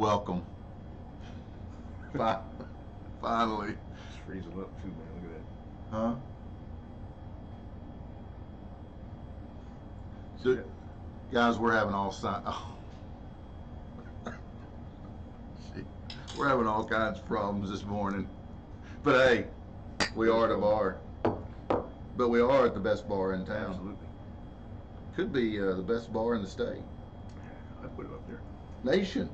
Welcome. Finally. It's freezing up too, man. Look at that. Huh? So, guys, we're having all we're having all kinds of problems this morning. But hey, we are at a bar. But we are at the best bar in town. Absolutely. Could be the best bar in the state. I put it up there. Nation.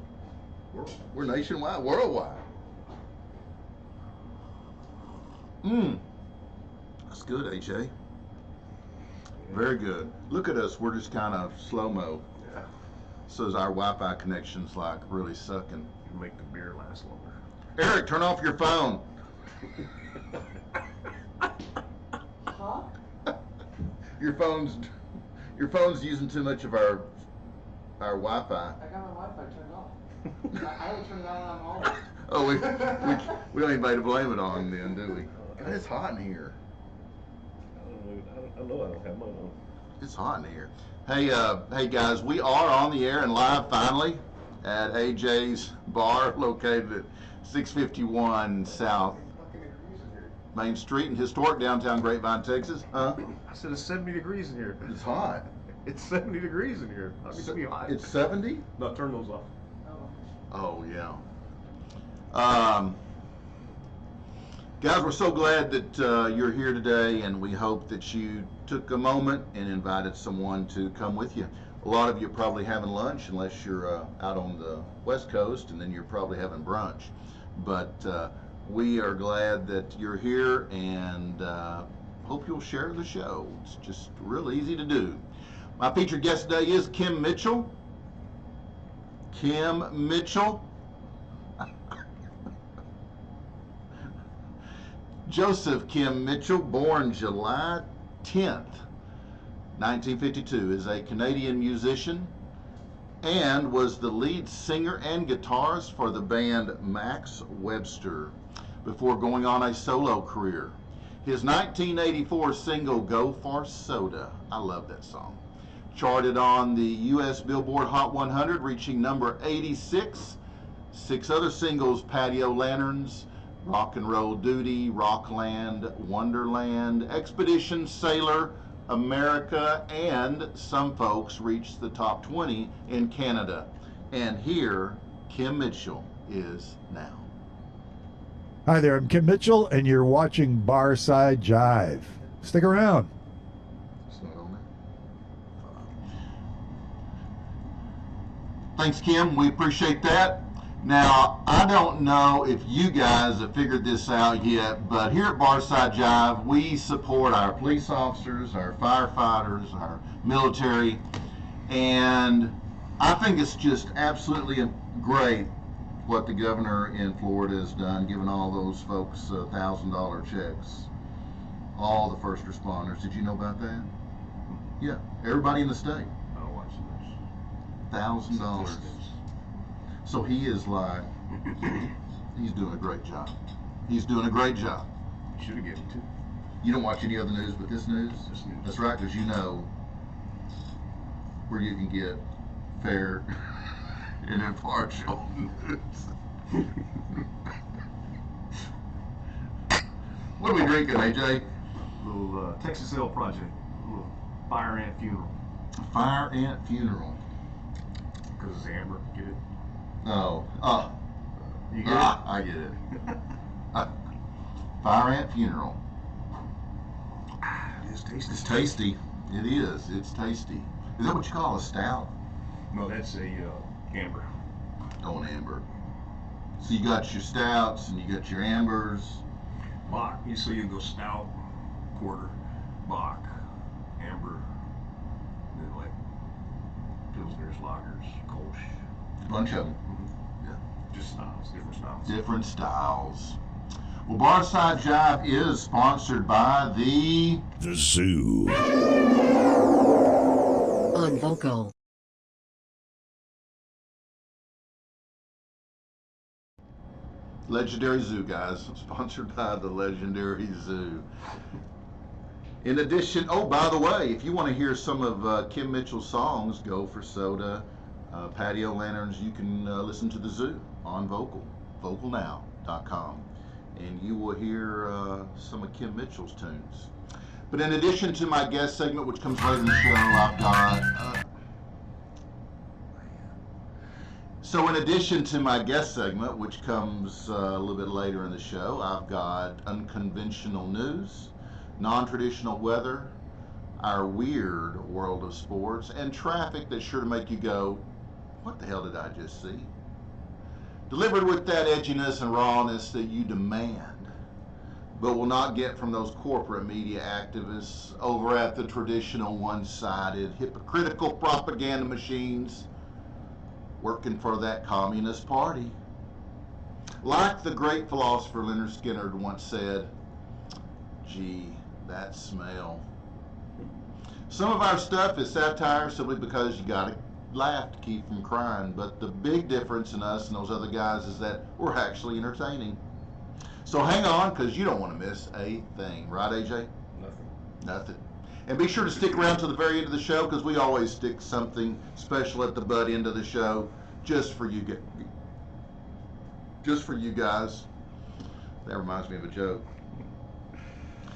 We're nationwide, worldwide. That's good, AJ. Very good. Look at us. We're just kind of slow-mo. Yeah. So our Wi-Fi connection's like really sucking. You make the beer last longer. Eric, turn off your phone. Huh? Your phone's using too much of our Wi-Fi. I got my Wi-Fi turned off. I will turn it on always. Oh, we don't even need to blame it on then, do we? God, it's hot in here. I know I don't have mine on. It's hot in here. Hey, hey guys, we are on the air and live finally at AJ's bar located at 651 South Main Street in historic downtown Grapevine, Texas. Huh? I said it's 70 degrees in here. It's hot. It's 70 degrees in here. How can it be hot? It's 70? No, turn those off. Oh, yeah. Guys, we're so glad that you're here today, and we hope that you took a moment and invited someone to come with you. A lot of you are probably having lunch, unless you're out on the West Coast, and then you're probably having brunch. But we are glad that you're here, and hope you'll share the show. It's just real easy to do. My featured guest today is Kim Mitchell. Kim Mitchell. Joseph Kim Mitchell, born July 10th, 1952, is a Canadian musician and was the lead singer and guitarist for the band Max Webster before going on a solo career. His 1984 single, Go for Soda, I love that song, charted on the U.S. Billboard Hot 100, reaching number 86. 6 other singles, Patio Lanterns, Rock and Roll Duty, Rockland, Wonderland, Expedition Sailor, America, and some folks reached the top 20 in Canada. And here, Kim Mitchell is now. Hi there, I'm Kim Mitchell, and you're watching Barside Jive. Stick around. It's not on there. Thanks, Kim. We appreciate that. Now, I don't know if you guys have figured this out yet, but here at Barside Jive, we support our police officers, our firefighters, our military, and I think it's just absolutely great what the governor in Florida has done, giving all those folks $1,000 checks, all the first responders. Did you know about that? Yeah, everybody in the state. I don't watch this. $1,000. So he is like, he's doing a great job. He's doing a great job. You should have given it to. You don't watch any other news but this news? This news. That's right, because you know where you can get fair and impartial news. What are we drinking, AJ? Little Texas Ale Project. Little Fire Ant Funeral. Fire Ant Funeral. Because it's amber. Get it? Oh, You get it? I get it. Fire Ant Funeral. It is tasty. It's tasty. It is. It's tasty. Is that what you call a stout? No, that's a amber. Oh, an amber. So you got your stouts and you got your ambers. Bach. So you go stout, porter, Bach, amber, and then like pilsners, lagers, kolsch. Bunch of them. Yeah. Just styles, different styles. Different styles. Well, Barside Jive is sponsored by the Zoo. On vocal. Legendary Zoo, guys. Sponsored by the Legendary Zoo. In addition, oh, by the way, if you want to hear some of Kim Mitchell's songs, Go for Soda, patio lanterns. You can listen to the zoo on vocalnow.com, and you will hear some of Kim Mitchell's tunes. But in addition to my guest segment, which comes later in the show, I've got so in addition to my guest segment, which comes a little bit later in the show, I've got unconventional news, non-traditional weather, our weird world of sports, and traffic that's sure to make you go, what the hell did I just see? Delivered with that edginess and rawness that you demand, but will not get from those corporate media activists over at the traditional one-sided, hypocritical propaganda machines working for that Communist Party. Like the great philosopher Leonard Skinner once said, gee, that smell. Some of our stuff is satire simply because you gotta laugh to keep from crying, but the big difference in us and those other guys is that we're actually entertaining. So hang on, because you don't want to miss a thing. Right, AJ? Nothing. And be sure to stick around to the very end of the show, because we always stick something special at the butt end of the show just for you guys. That reminds me of a joke.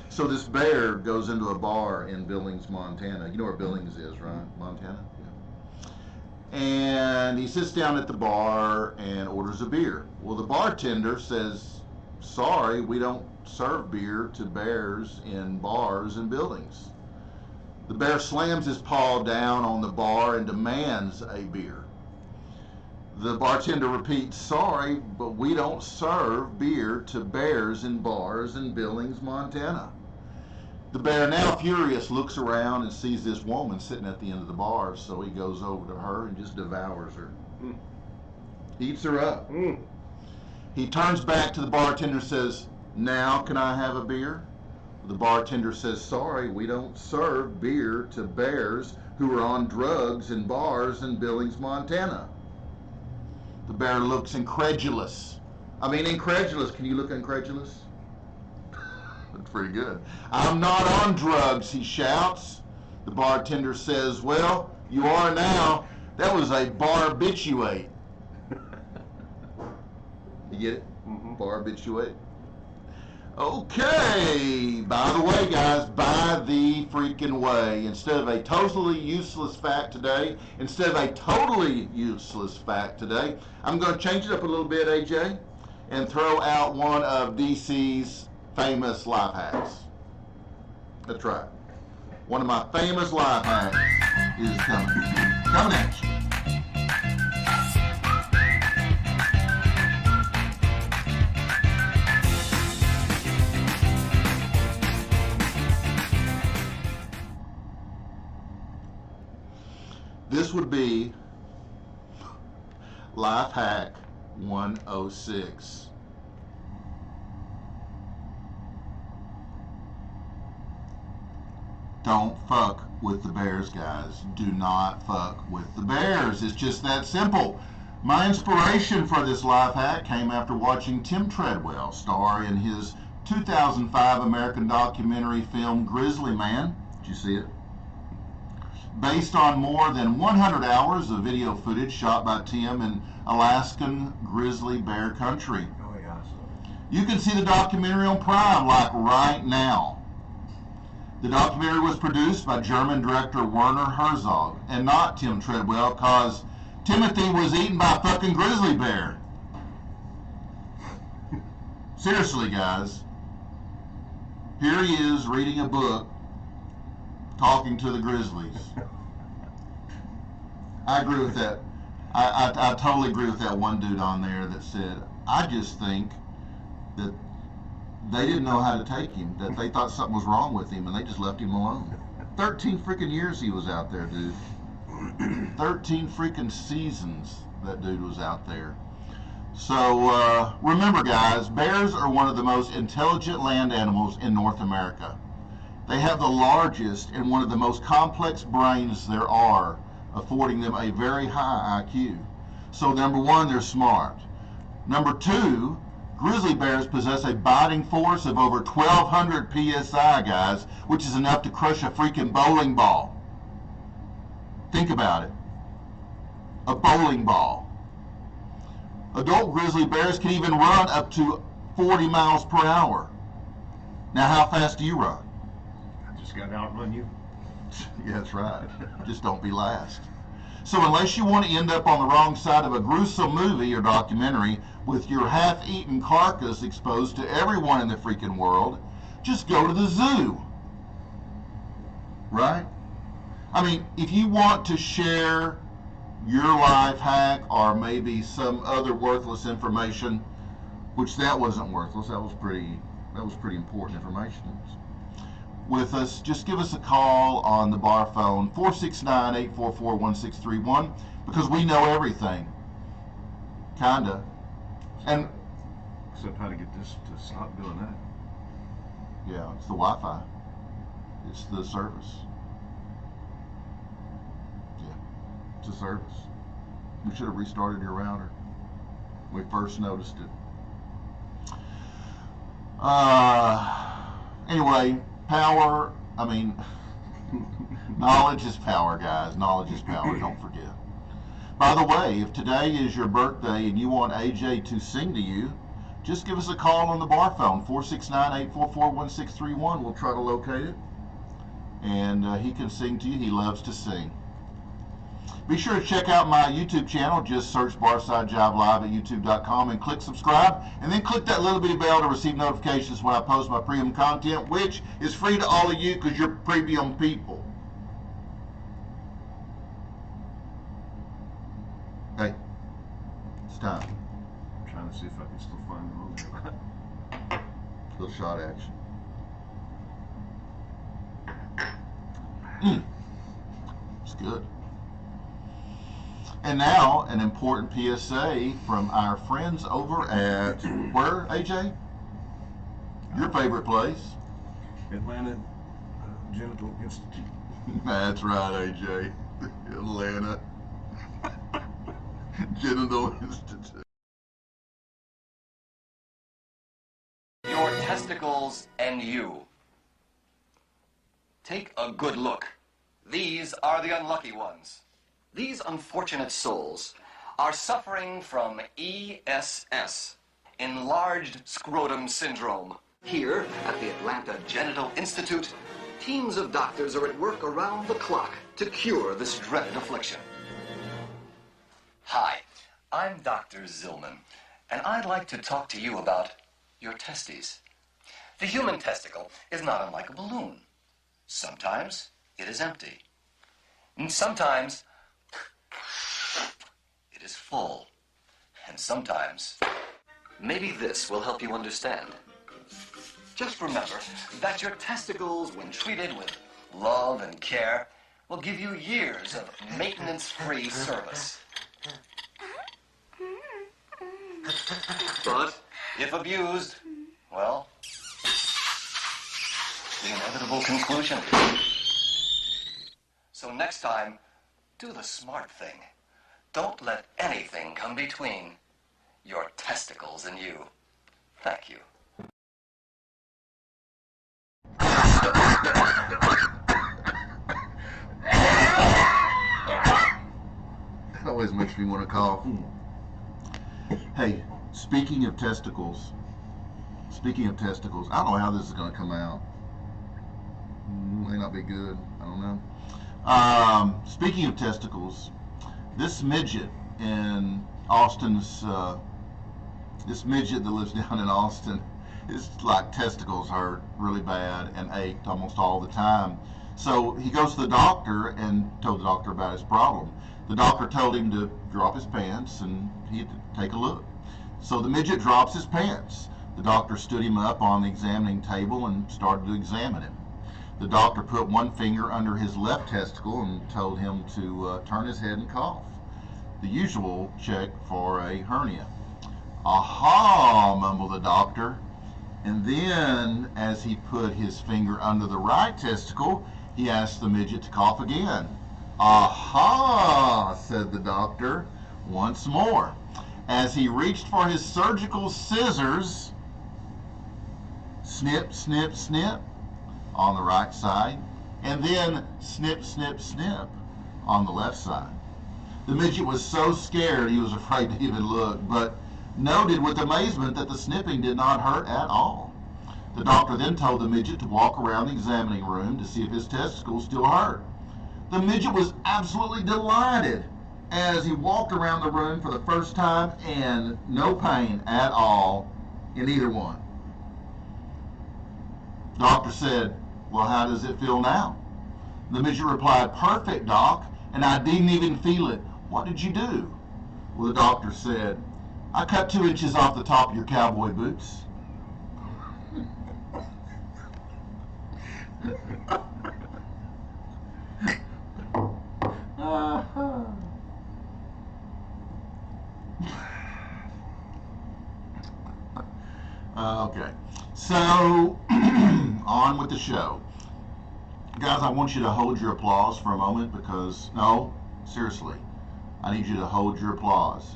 So this bear goes into a bar in Billings, Montana. You know where Billings is, right? Montana? Yeah. And he sits down at the bar and orders a beer. Well, the bartender says, sorry, we don't serve beer to bears in bars and buildings. The bear slams his paw down on the bar and demands a beer. The bartender repeats, sorry, but we don't serve beer to bears in bars in Billings, Montana. The bear, now furious, looks around and sees this woman sitting at the end of the bar, so he goes over to her and just devours her. Eats her up. He turns back to the bartender and says, now can I have a beer? The bartender says, sorry, we don't serve beer to bears who are on drugs in bars in Billings, Montana. The bear looks incredulous. Incredulous. Can you look incredulous? That's pretty good. I'm not on drugs, he shouts. The bartender says, well, you are now. That was a barbiturate. You get it? Barbiturate. Okay, by the way, guys, by the freaking way, instead of a totally useless fact today, I'm going to change it up a little bit, AJ, and throw out one of DC's famous life hacks. That's right. One of my famous life hacks is coming at you. This would be Life Hack 106. Don't fuck with the bears, guys. Do not fuck with the bears. It's just that simple. My inspiration for this life hack came after watching Tim Treadwell star in his 2005 American documentary film Grizzly Man. Did you see it? Based on more than 100 hours of video footage shot by Tim in Alaskan grizzly bear country. Oh my gosh. You can see the documentary on Prime, like right now. The documentary was produced by German director Werner Herzog, and not Tim Treadwell, cause Timothy was eaten by a fucking grizzly bear. Seriously, guys. Here he is reading a book, talking to the grizzlies. I agree with that. I totally agree with that one dude on there that said, I just think that they didn't know how to take him, that they thought something was wrong with him, and they just left him alone. 13 freaking years he was out there, dude. 13 freaking seasons that dude was out there. So remember, guys, bears are one of the most intelligent land animals in North America. They have the largest and one of the most complex brains there are, affording them a very high IQ. So number one, they're smart. Number two, grizzly bears possess a biting force of over 1,200 PSI, guys, which is enough to crush a freaking bowling ball. Think about it. a bowling ball. Adult grizzly bears can even run up to 40 miles per hour. Now, how fast do you run? I just got to outrun you. Yeah, that's right. Just don't be last. So unless you want to end up on the wrong side of a gruesome movie or documentary with your half-eaten carcass exposed to everyone in the freaking world, just go to the zoo. Right? I mean, if you want to share your life hack or maybe some other worthless information, which that wasn't worthless, that was pretty important information with us, just give us a call on the bar phone 469-844-1631 because we know everything. Kinda. And except how to get this to stop doing that. Yeah, it's the Wi-Fi. It's the service. Yeah, it's a service. We should have restarted your router when we first noticed it. Anyway, power, I mean, knowledge is power, guys. Knowledge is power, don't forget. By the way, if today is your birthday and you want AJ to sing to you, just give us a call on the bar phone, 469-844-1631. We'll try to locate it. And he can sing to you. He loves to sing. Be sure to check out my YouTube channel. Just search Barside Jive Live at youtube.com and click subscribe. And then click that little bitty bell to receive notifications when I post my premium content, which is free to all of you because you're premium people. Hey, it's time. I'm trying to see if I can still find the movie. Little shot action. It's good. And now, an important PSA from our friends over at, where, AJ? Your favorite place? Atlanta Genital Institute. That's right, AJ. Atlanta Genital Institute. Your testicles and you. Take a good look. These are the unlucky ones. These unfortunate souls are suffering from ESS, enlarged scrotum syndrome. Here at the Atlanta Genital Institute, teams of doctors are at work around the clock to cure this dreaded affliction. Hi, I'm Dr. Zillman, and I'd like to talk to you about your testes. The human testicle is not unlike a balloon. Sometimes it is empty, and sometimes it is full, and sometimes maybe this will help you understand. Just remember that your testicles, when treated with love and care, will give you years of maintenance-free service. But if abused, well, the inevitable conclusion. So next time, do the smart thing. Don't let anything come between your testicles and you. Thank you. That always makes me want to cough. Hey, speaking of testicles, I don't know how this is going to come out. May not be good. I don't know. Speaking of testicles, this midget in Austin's, this midget that lives down in Austin, his like testicles hurt really bad and ached almost all the time. So he goes to the doctor and told the doctor about his problem. The doctor told him to drop his pants and he'd take a look. So the midget drops his pants. The doctor stood him up on the examining table and started to examine him. The doctor put one finger under his left testicle and told him to turn his head and cough. The usual check for a hernia. Aha, mumbled the doctor. And then, as he put his finger under the right testicle, he asked the midget to cough again. Aha, said the doctor once more. As he reached for his surgical scissors, snip, snip, snip on the right side, and then snip, snip, snip on the left side. The midget was so scared he was afraid to even look, but noted with amazement that the snipping did not hurt at all. The doctor then told the midget to walk around the examining room to see if his testicles still hurt. The midget was absolutely delighted as he walked around the room for the first time, and no pain at all in either one. Doctor said, "Well, how does it feel now?" The midget replied, "Perfect, Doc, and I didn't even feel it. What did you do?" Well, the doctor said, "I cut 2 inches off the top of your cowboy boots." Okay, so on with the show. Guys, I want you to hold your applause for a moment because, no, seriously, I need you to hold your applause.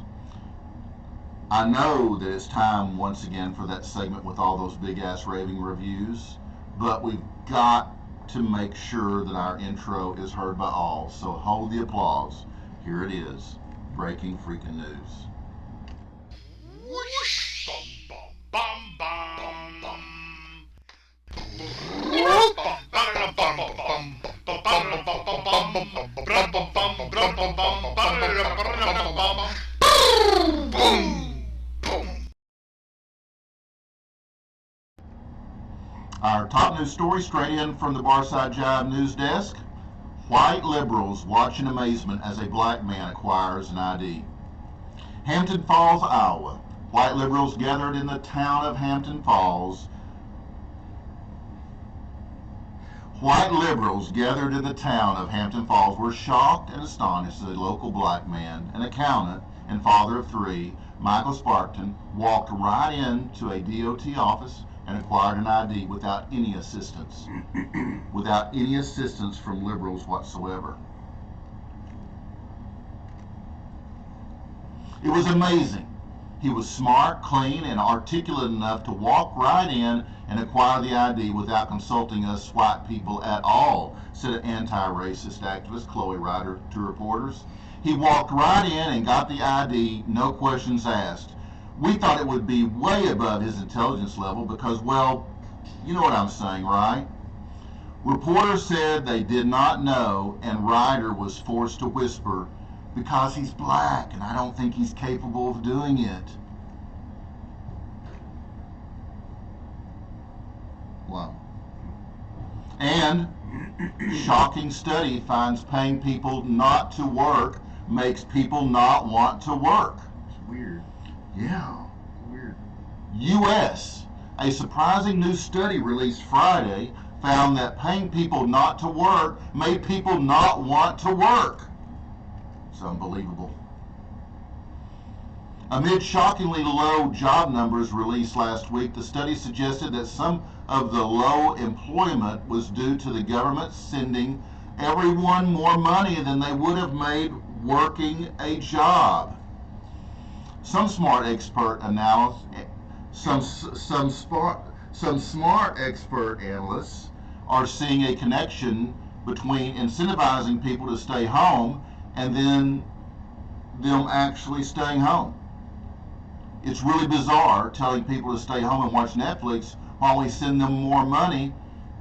I know that it's time once again for that segment with all those big ass raving reviews, but we've got to make sure that our intro is heard by all, so hold the applause. Here it is, breaking freaking news. Whoosh! Bum, bum, bum, bum, Our top news story straight in from the Barside Jive news desk. White liberals watch in amazement as a black man acquires an ID. Hampton Falls, Iowa. White liberals gathered in the town of Hampton Falls. White liberals gathered in the town of Hampton Falls were shocked and astonished as a local black man, an accountant and father of 3, Michael Sparkton, walked right into a DOT office and acquired an ID without any assistance. Without any assistance from liberals whatsoever. It was amazing. He was smart, clean, and articulate enough to walk right in and acquire the ID without consulting us white people at all, said anti-racist activist Chloe Ryder to reporters. He walked right in and got the ID, no questions asked. We thought it would be way above his intelligence level because, well, you know what I'm saying, right? Reporters said they did not know, and Ryder was forced to whisper, "Because he's black, and I don't think he's capable of doing it." Wow. And shocking study finds paying people not to work makes people not want to work. It's weird. Yeah. Weird. U.S. A surprising new study released Friday found that paying people not to work made people not want to work. It's unbelievable. Amid shockingly low job numbers released last week, the study suggested that some of the low employment was due to the government sending everyone more money than they would have made working a job. Some smart expert analysts, some smart expert analysts are seeing a connection between incentivizing people to stay home and then them actually staying home. It's really bizarre telling people to stay home and watch Netflix while we send them more money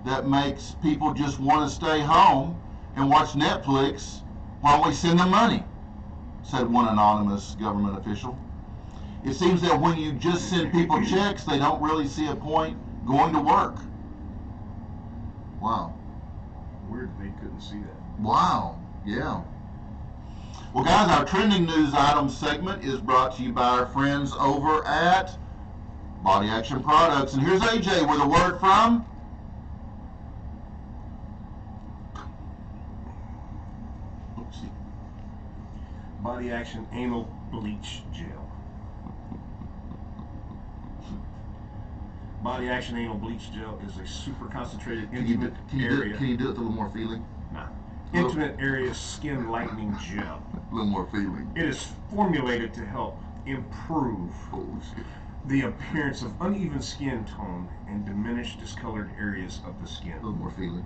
that makes people just want to stay home and watch Netflix while we send them money, said one anonymous government official. It seems that when you just send people checks, they don't really see a point going to work. Wow. Weird they couldn't see that. Wow. Yeah. Well, guys, our trending news items segment is brought to you by our friends over at Body Action Products. And here's AJ with a word from... Oopsie. Body Action Anal Bleach Gel. Body Action Anal Bleach Gel is a super concentrated intimate area. Can you do it with a little more feeling? Nah. Intimate area skin lightening gel. A little more feeling. It is formulated to help improve the appearance of uneven skin tone and diminish discolored areas of the skin. A little more feeling.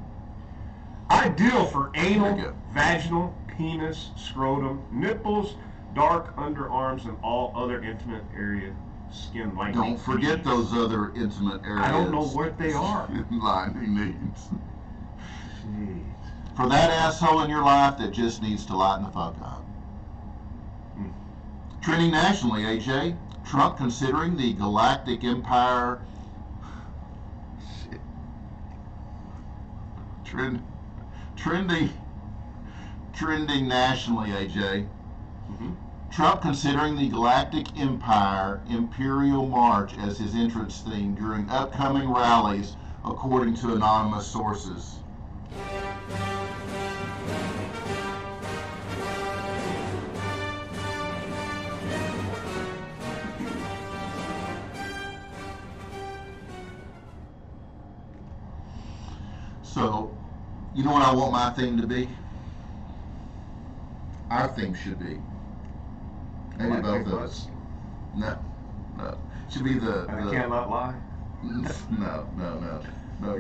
Ideal for There you anal, go. vaginal, penis, scrotum, nipples, dark underarms, and all other intimate area skin lining. Don't forget those other intimate areas. I don't know what they are. Lining needs. Jeez. For that asshole in your life that just needs to lighten the fuck up. Trending nationally, AJ. Trump considering the galactic empire. Shit. Trending nationally, AJ. Trump considering the Galactic Empire Imperial March as his entrance theme during upcoming rallies, according to anonymous sources. So, you know what I want my theme to be? Our theme should be. Maybe both of us. No. Should be the I cannot lie. No.